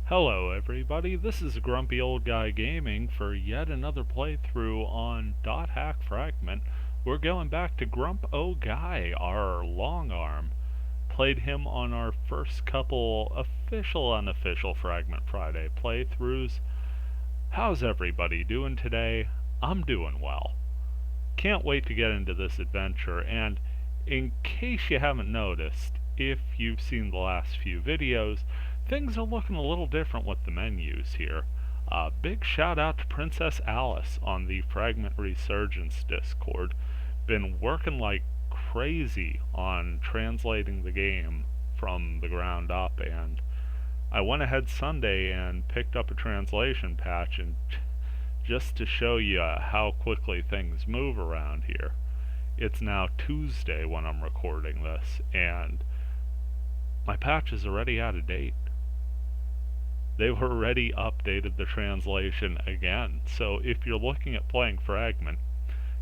Hello everybody, this is Grumpy Old Guy Gaming for yet another playthrough on .hack Fragment. We're going back to Grump O Guy, our long arm. Played him on our first couple official unofficial Fragment Friday playthroughs. How's everybody doing today? I'm doing well. Can't wait to get into this adventure, and in case you haven't noticed, if you've seen the last few videos, things are looking a little different with the menus here. Big shout out to Princess Alice on the Fragment Resurgence Discord. Been working like crazy on translating the game from the ground up, and I went ahead Sunday and picked up a translation patch, and just to show you how quickly things move around here. It's now Tuesday when I'm recording this, and my patch is already out of date. They've already updated the translation again. So if you're looking at playing Fragment,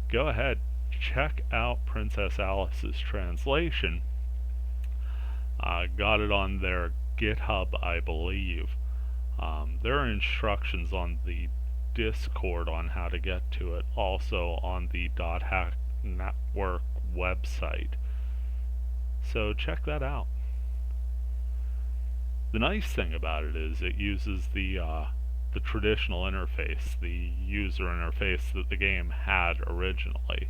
go ahead, check out Princess Alice's translation. Got it on their GitHub, I believe. There are instructions on the Discord on how to get to it, also on the .hack network website. So check that out. The nice thing about it is it uses the traditional interface, the user interface that the game had originally.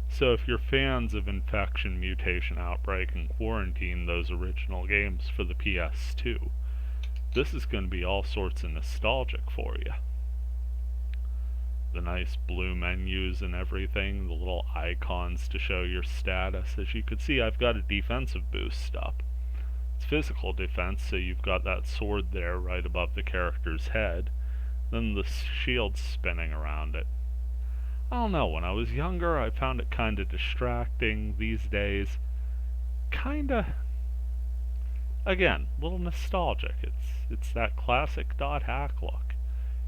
So if you're fans of Infection, Mutation, Outbreak, and Quarantine, those original games for the PS2, this is going to be all sorts of nostalgic for you. The nice blue menus and everything, the little icons to show your status. As you can see, I've got a defensive boost up. It's physical defense, so you've got that sword there right above the character's head, then the shield spinning around it. I don't know, when I was younger I found it kinda distracting. These days, kinda, again, a little nostalgic. It's that classic .hack look.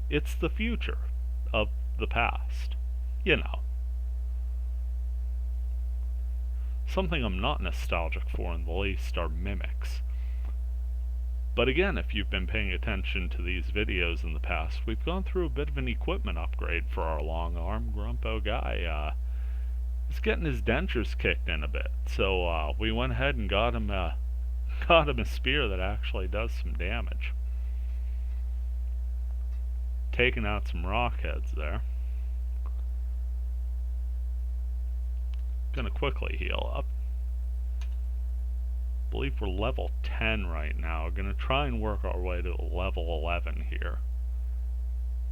It's the future of the past, you know. Something I'm not nostalgic for in the least are mimics. But again, if you've been paying attention to these videos in the past, we've gone through a bit of an equipment upgrade for our long arm. Grumpo Guy is getting his dentures kicked in a bit, so we went ahead and got him a spear that actually does some damage. Taking out some rock heads there. Gonna quickly heal up. I believe we're level 10 right now. We're gonna try and work our way to level 11 here.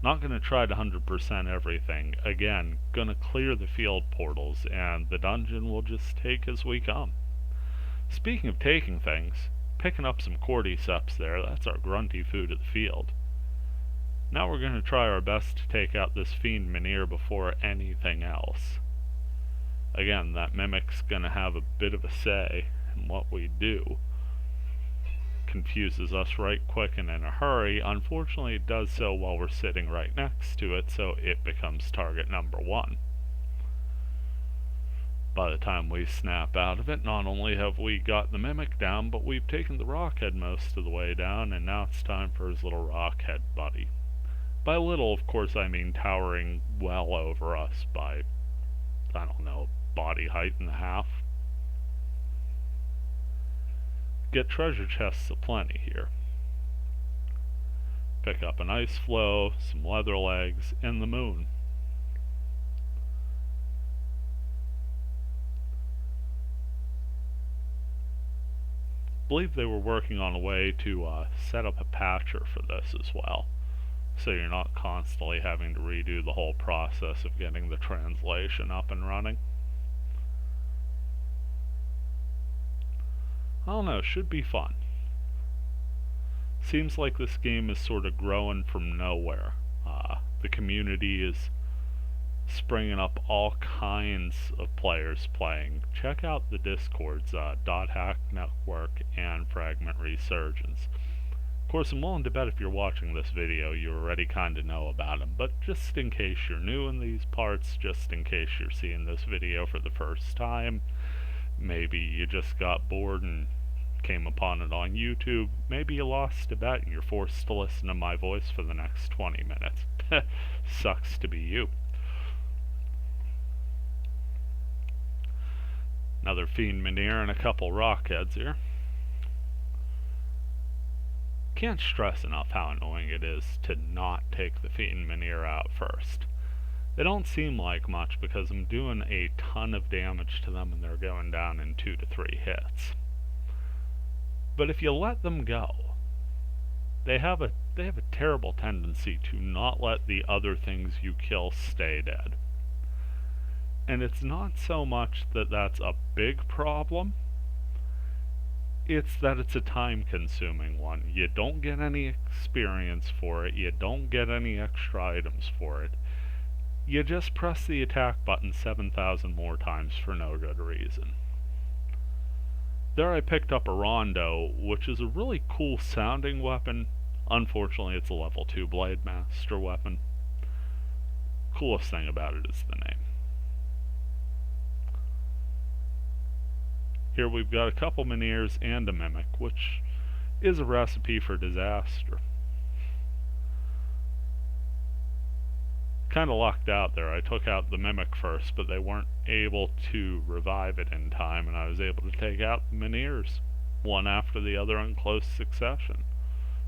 Not gonna try to 100% everything. Again, gonna clear the field portals, and the dungeon will just take as we come. Speaking of taking things, picking up some cordyceps there. That's our grunty food of the field. Now we're gonna try our best to take out this fiend Menhir before anything else. Again, that mimic's gonna have a bit of a say in what we do. Confuses us right quick and in a hurry. Unfortunately, it does so while we're sitting right next to it, so it becomes target number 1. By the time we snap out of it, not only have we got the mimic down, but we've taken the rockhead most of the way down, and now it's time for his little rockhead buddy. By little, of course, I mean towering well over us by, I don't know, body height and a half. Get treasure chests aplenty here. Pick up an ice flow, some leather legs, and the moon. I believe they were working on a way to set up a patcher for this as well, so you're not constantly having to redo the whole process of getting the translation up and running. I don't know, should be fun. Seems like this game is sort of growing from nowhere. The community is springing up all kinds of players playing. Check out the Discords, .hack network and Fragment Resurgence. Of course, I'm willing to bet if you're watching this video you already kinda know about them, but just in case you're new in these parts, just in case you're seeing this video for the first time, maybe you just got bored and came upon it on YouTube, maybe you lost a bet and you're forced to listen to my voice for the next 20 minutes. Sucks to be you. Another Fiend Menhir and a couple Rockheads here. Can't stress enough how annoying it is to not take the Fiend Menhir out first. They don't seem like much because I'm doing a ton of damage to them and they're going down in 2 to 3 hits. But if you let them go, they have a terrible tendency to not let the other things you kill stay dead. And it's not so much that that's a big problem, it's that it's a time-consuming one. You don't get any experience for it, you don't get any extra items for it. You just press the attack button 7,000 more times for no good reason. There I picked up a Rondo, which is a really cool sounding weapon. Unfortunately, it's a level 2 Blade Master weapon. Coolest thing about it is the name. Here we've got a couple Menhirs and a Mimic, which is a recipe for disaster. Kinda lucked out there. I took out the Mimic first, but they weren't able to revive it in time, and I was able to take out the Menhirs, one after the other in close succession.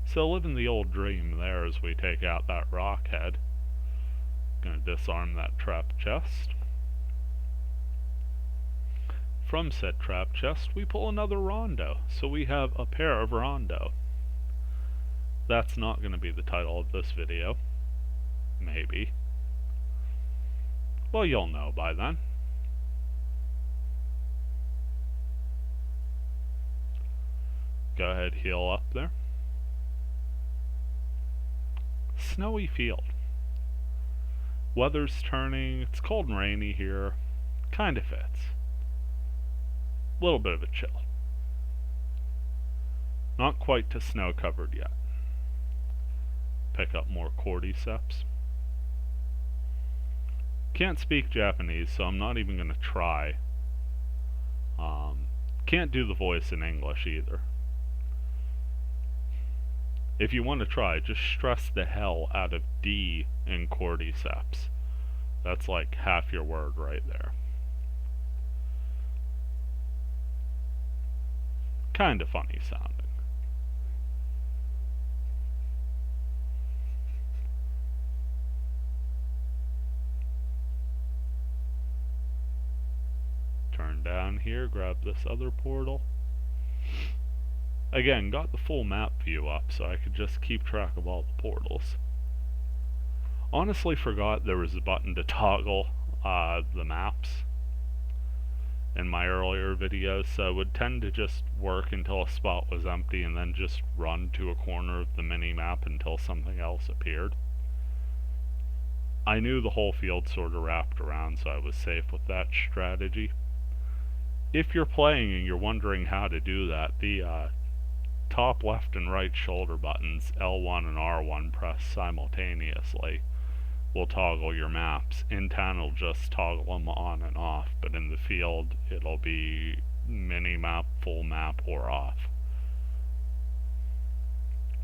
So living the old dream there as we take out that Rockhead. Gonna disarm that trap chest. From said trap chest, we pull another Rondo, so we have a pair of Rondo. That's not going to be the title of this video. Maybe. Well, you'll know by then. Go ahead, heal up there. Snowy field. Weather's turning, it's cold and rainy here. Kinda fits. Little bit of a chill. Not quite to snow covered yet. Pick up more cordyceps. Can't speak Japanese, so I'm not even going to try. Can't do the voice in English either. If you want to try, just stress the hell out of D in cordyceps. That's like half your word right there. Kinda funny sounding. Turn down here, grab this other portal. Again, got the full map view up so I could just keep track of all the portals. Honestly forgot there was a button to toggle the maps in my earlier videos, so I would tend to just work until a spot was empty and then just run to a corner of the mini-map until something else appeared. I knew the whole field sort of wrapped around, so I was safe with that strategy. If you're playing and you're wondering how to do that, the top left and right shoulder buttons, L1 and R1 pressed simultaneously, will toggle your maps. In town it'll just toggle them on and off, but in the field it'll be mini map, full map, or off.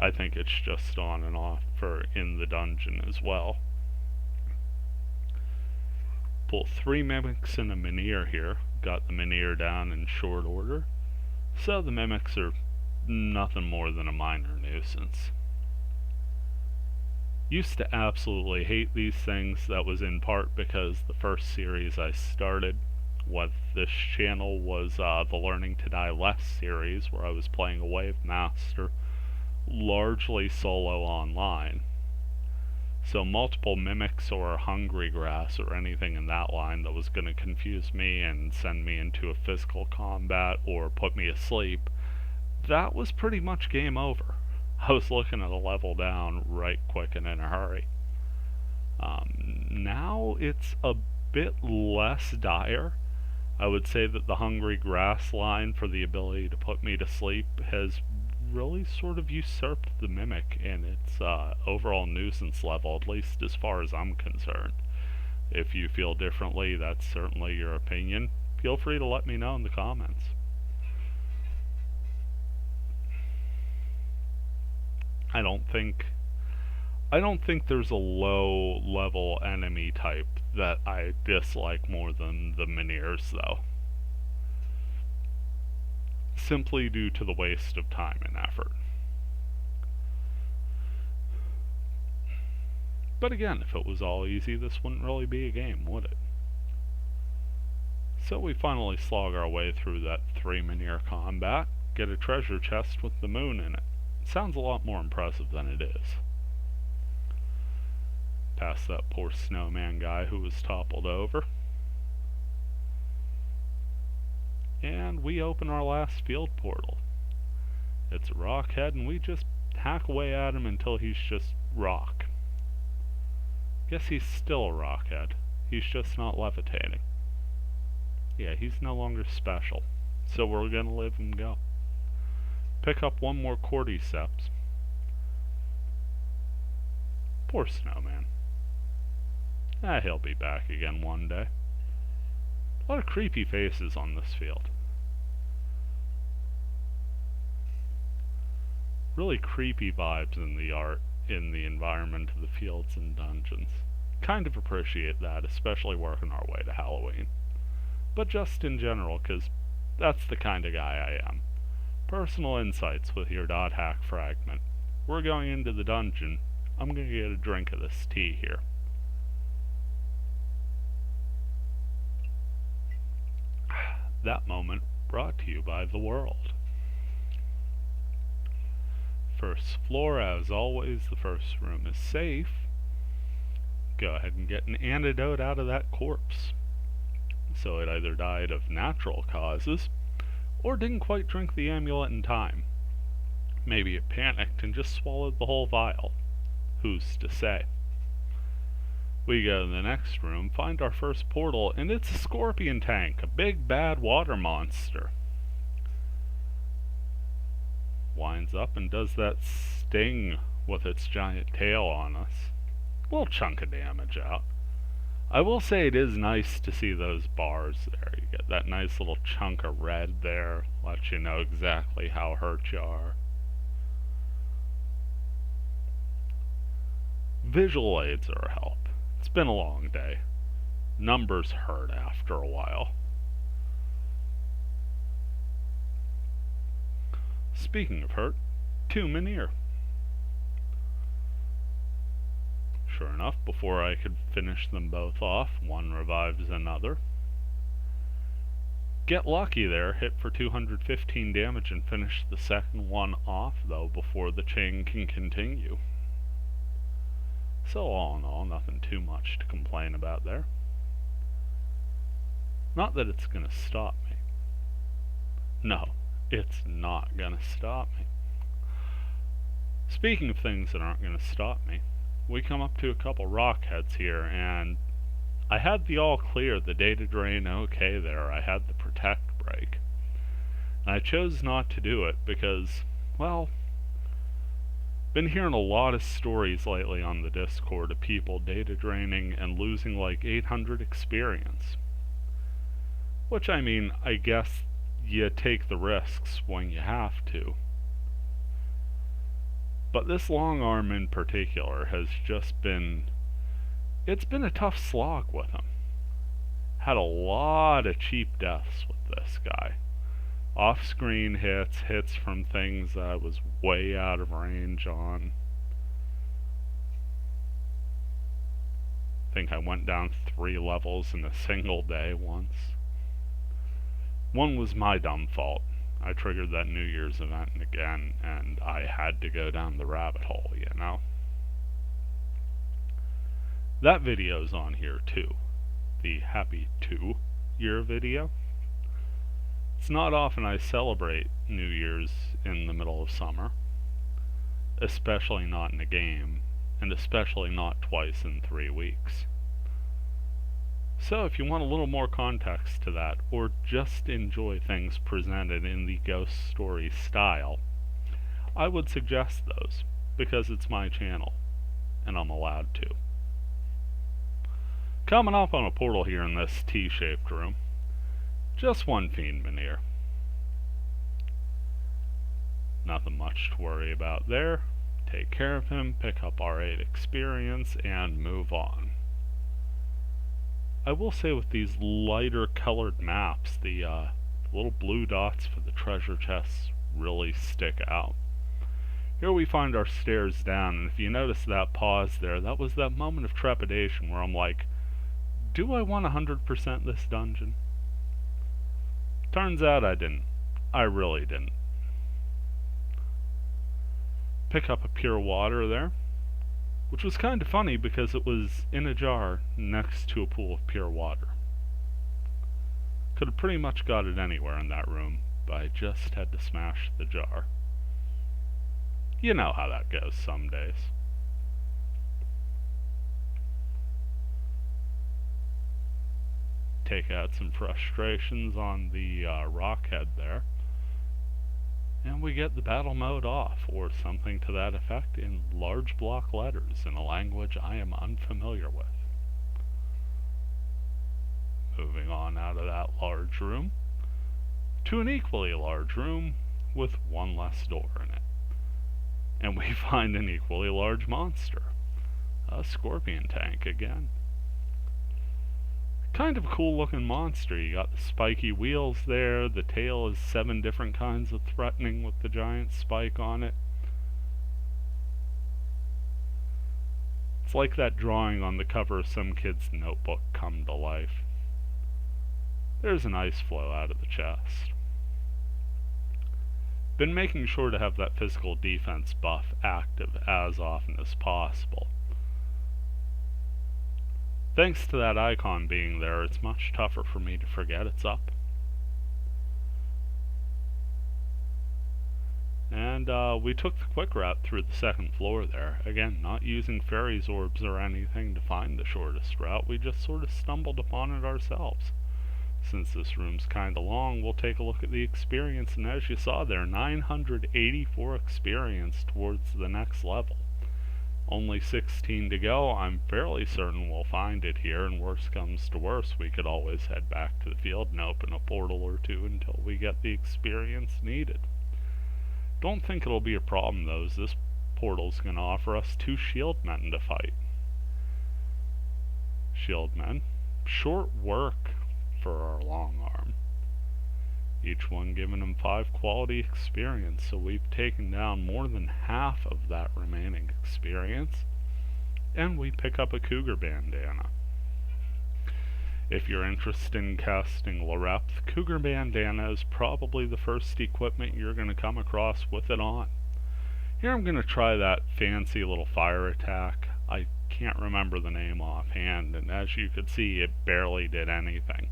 I think it's just on and off for in the dungeon as well. Pull 3 Mimics and a Menhir here. Got the Menhir down in short order, so the Mimics are nothing more than a minor nuisance. Used to absolutely hate these things. That was in part because the first series I started with this channel was the Learning to Die Less series, where I was playing a Wave Master, largely solo online. So multiple Mimics or Hungry Grass or anything in that line that was going to confuse me and send me into a physical combat or put me asleep, that was pretty much game over. I was looking at a level down right quick and in a hurry. Now it's a bit less dire. I would say that the Hungry Grass line for the ability to put me to sleep has really sort of usurped the Mimic in its overall nuisance level, at least as far as I'm concerned. If you feel differently, that's certainly your opinion. Feel free to let me know in the comments. I don't think there's a low level enemy type that I dislike more than the Miniers, though. Simply due to the waste of time and effort. But again, if it was all easy, this wouldn't really be a game, would it? So we finally slog our way through that 3 Minier combat, get a treasure chest with the moon in it. Sounds a lot more impressive than it is. Past that poor snowman guy who was toppled over. And we open our last field portal. It's a rock head, and we just hack away at him until he's just rock. Guess he's still a rock head. He's just not levitating. Yeah, he's no longer special. So we're gonna live and go. Pick up one more cordyceps. Poor snowman. He'll be back again one day. A lot of creepy faces on this field. Really creepy vibes in the art, in the environment of the fields and dungeons. Kind of appreciate that, especially working our way to Halloween. But just in general, because that's the kind of guy I am. Personal insights with your .hack fragment. We're going into the dungeon. I'm going to get a drink of this tea here. That moment brought to you by the world. First floor, as always, the first room is safe. Go ahead and get an antidote out of that corpse. So it either died of natural causes, or didn't quite drink the amulet in time. Maybe it panicked and just swallowed the whole vial. Who's to say? We go to the next room, find our first portal, and it's a scorpion tank, a big bad water monster. Winds up and does that sting with its giant tail on us. A little chunk of damage out. I will say it is nice to see those bars there. You get that nice little chunk of red there, lets you know exactly how hurt you are. Visual aids are a help. It's been a long day. Numbers hurt after a while. Speaking of hurt, 2 Minier. Sure enough, before I could finish them both off, one revives another. Get lucky there, hit for 215 damage and finish the second one off, though, before the chain can continue. So all in all, nothing too much to complain about there. Not that it's gonna stop me. No, it's not gonna stop me. Speaking of things that aren't gonna stop me, we come up to a couple rock heads here, and I had the all clear, the data drain okay there. I had the protect break. And I chose not to do it because, well, been hearing a lot of stories lately on the Discord of people data draining and losing like 800 experience. Which, I mean, I guess you take the risks when you have to. But this long arm in particular has just been... it's been a tough slog with him. Had a lot of cheap deaths with this guy. Off-screen hits from things that I was way out of range on. I think I went down 3 levels in a single day once. One was my dumb fault. I triggered that New Year's event again, and I had to go down the rabbit hole, you know? That video's on here too. The Happy 2-year video. It's not often I celebrate New Year's in the middle of summer. Especially not in a game, and especially not twice in 3 weeks. So if you want a little more context to that, or just enjoy things presented in the ghost story style, I would suggest those, because it's my channel, and I'm allowed to. Coming up on a portal here in this T-shaped room, just one Fiend Minier. Nothing much to worry about there. take care of him, pick up our 8 experience, and move on. I will say with these lighter colored maps, the little blue dots for the treasure chests really stick out. Here we find our stairs down, and if you notice that pause there, that was that moment of trepidation where I'm like, do I want 100% this dungeon? Turns out I didn't. I really didn't. Pick up a pure water there, which was kind of funny because it was in a jar next to a pool of pure water. Could have pretty much got it anywhere in that room, but I just had to smash the jar. You know how that goes some days. Take out some frustrations on the rock head there. And we get the battle mode off, or something to that effect, in large block letters in a language I am unfamiliar with. Moving on out of that large room to an equally large room with one less door in it. And we find an equally large monster. A scorpion tank again. Kind of a cool looking monster. You got the spiky wheels there, the tail is 7 different kinds of threatening with the giant spike on it. It's like that drawing on the cover of some kid's notebook come to life. There's an ice flow out of the chest. Been making sure to have that physical defense buff active as often as possible. Thanks to that icon being there, it's much tougher for me to forget it's up. And we took the quick route through the 2nd floor there. Again, not using fairies orbs or anything to find the shortest route, we just sort of stumbled upon it ourselves. Since this room's kinda long, we'll take a look at the experience, and as you saw there, 984 experience towards the next level. Only 16 to go. I'm fairly certain we'll find it here, and worst comes to worst, we could always head back to the field and open a portal or two until we get the experience needed. Don't think it'll be a problem though, as this portal's gonna offer us 2 shield men to fight. Shield men. Short work for our long arm. Each one giving them 5 quality experience, so we've taken down more than half of that remaining experience, and we pick up a cougar bandana. If you're interested in casting Lorep, the cougar bandana is probably the first equipment you're going to come across with it on. Here I'm going to try that fancy little fire attack. I can't remember the name offhand, and as you could see, it barely did anything.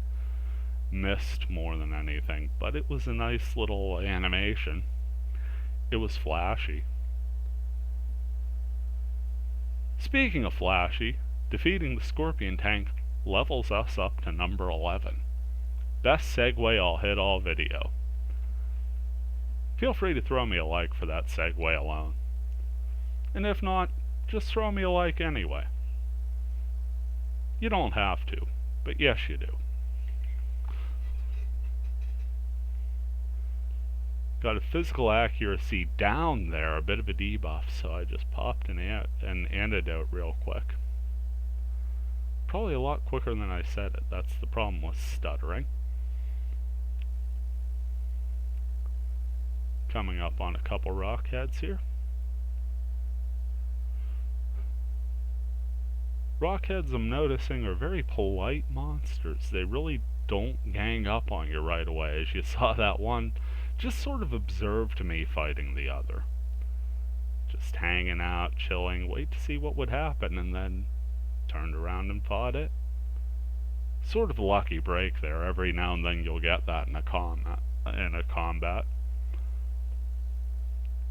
Missed more than anything, but it was a nice little animation. It was flashy. Speaking of flashy, defeating the scorpion tank levels us up to number 11. Best segue I'll hit all video. Feel free to throw me a like for that segue alone. And if not, just throw me a like anyway. You don't have to, but yes you do. Got a physical accuracy down there, a bit of a debuff, so I just popped an antidote real quick. Probably a lot quicker than I said it. That's the problem with stuttering. Coming up on a couple rock heads here. Rockheads, I'm noticing, are very polite monsters. They really don't gang up on you right away. As you saw, that one just sort of observed me fighting the other. Just hanging out, chilling, wait to see what would happen, and then turned around and fought it. Sort of a lucky break there. Every now and then you'll get that in a combat.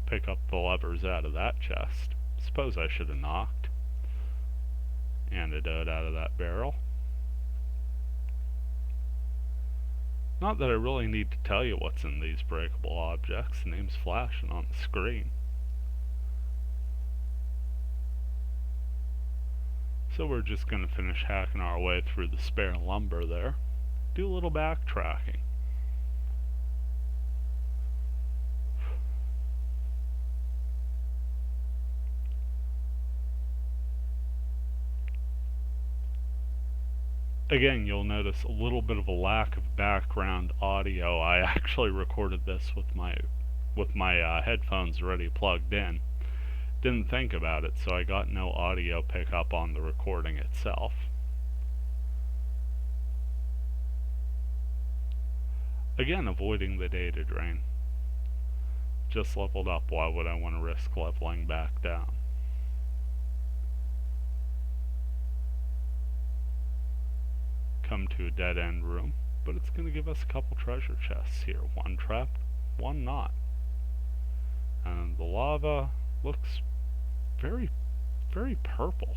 Pick up the levers out of that chest. Suppose I should have knocked. Antidote out of that barrel. Not that I really need to tell you what's in these breakable objects. The name's flashing on the screen. So we're just going to finish hacking our way through the spare lumber there. Do a little backtracking. Again, you'll notice a little bit of a lack of background audio. I actually recorded this with my headphones already plugged in. Didn't think about it, so I got no audio pickup on the recording itself. Again, avoiding the data drain. Just leveled up, why would I want to risk leveling back down? Come to a dead end room, but it's going to give us a couple treasure chests here. One trapped, one not. And the lava looks very, very purple.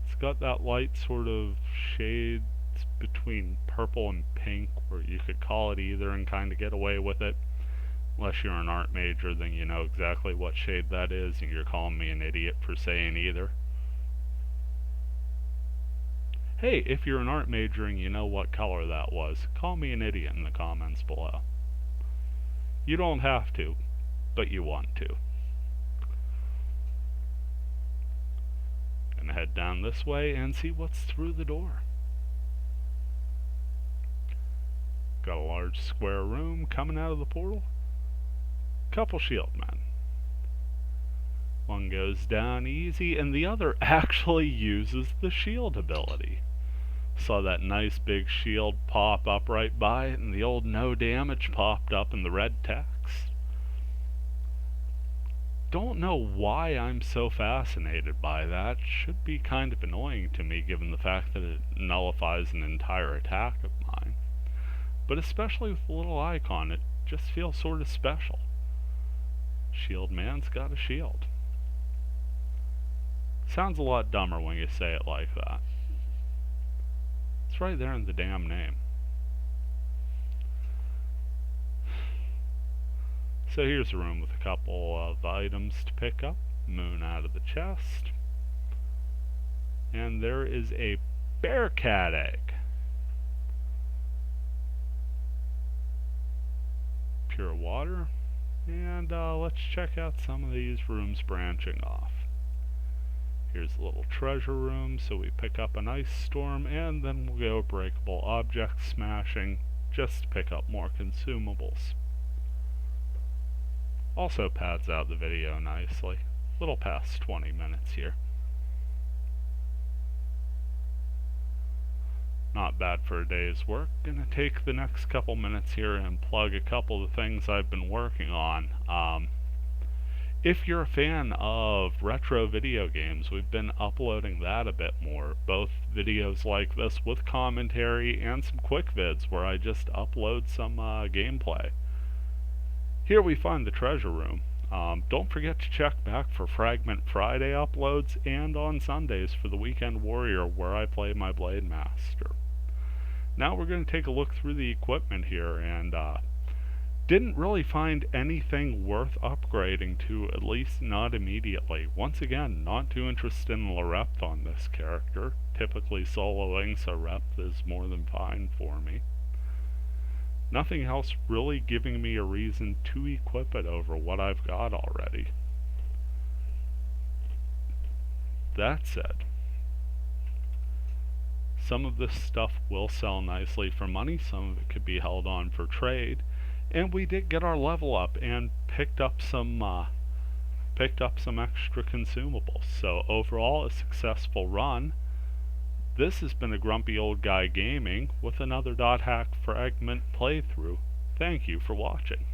It's got that light sort of shades between purple and pink, where you could call it either and kind of get away with it. Unless you're an art major, then you know exactly what shade that is, and you're calling me an idiot for saying either. Hey, if you're an art major and you know what color that was, call me an idiot in the comments below. You don't have to, but you want to. Gonna head down this way and see what's through the door. Got a large square room coming out of the portal. Couple shield men. One goes down easy and the other actually uses the shield ability. Saw that nice big shield pop up right by it, and the old no damage popped up in the red text. Don't know why I'm so fascinated by that. Should be kind of annoying to me given the fact that it nullifies an entire attack of mine. But especially with the little icon, it just feels sort of special. Shield man's got a shield. Sounds a lot dumber when you say it like that. It's right there in the damn name. So here's a room with a couple of items to pick up. Moon out of the chest. And there is a bear cat egg. Pure water. And let's check out some of these rooms branching off. Here's a little treasure room, so we pick up an ice storm, and then we'll go breakable object smashing, just to pick up more consumables. Also pads out the video nicely. Little past 20 minutes here. Not bad for a day's work. Gonna take the next couple minutes here and plug a couple of things I've been working on. If you're a fan of retro video games, we've been uploading that a bit more. Both videos like this with commentary and some quick vids where I just upload some gameplay. Here we find the treasure room. Don't forget to check back for Fragment Friday uploads and on Sundays for the Weekend Warrior where I play my Blade Master. Now we're going to take a look through the equipment here, and didn't really find anything worth upgrading to, at least not immediately. Once again, not too interested in Larepth on this character. Typically soloing, so Repth is more than fine for me. Nothing else really giving me a reason to equip it over what I've got already. That said, some of this stuff will sell nicely for money, some of it could be held on for trade. And we did get our level up and picked up some extra consumables. So overall, a successful run. This has been a Grumpy Old Guy Gaming with another .hack Fragment playthrough. Thank you for watching.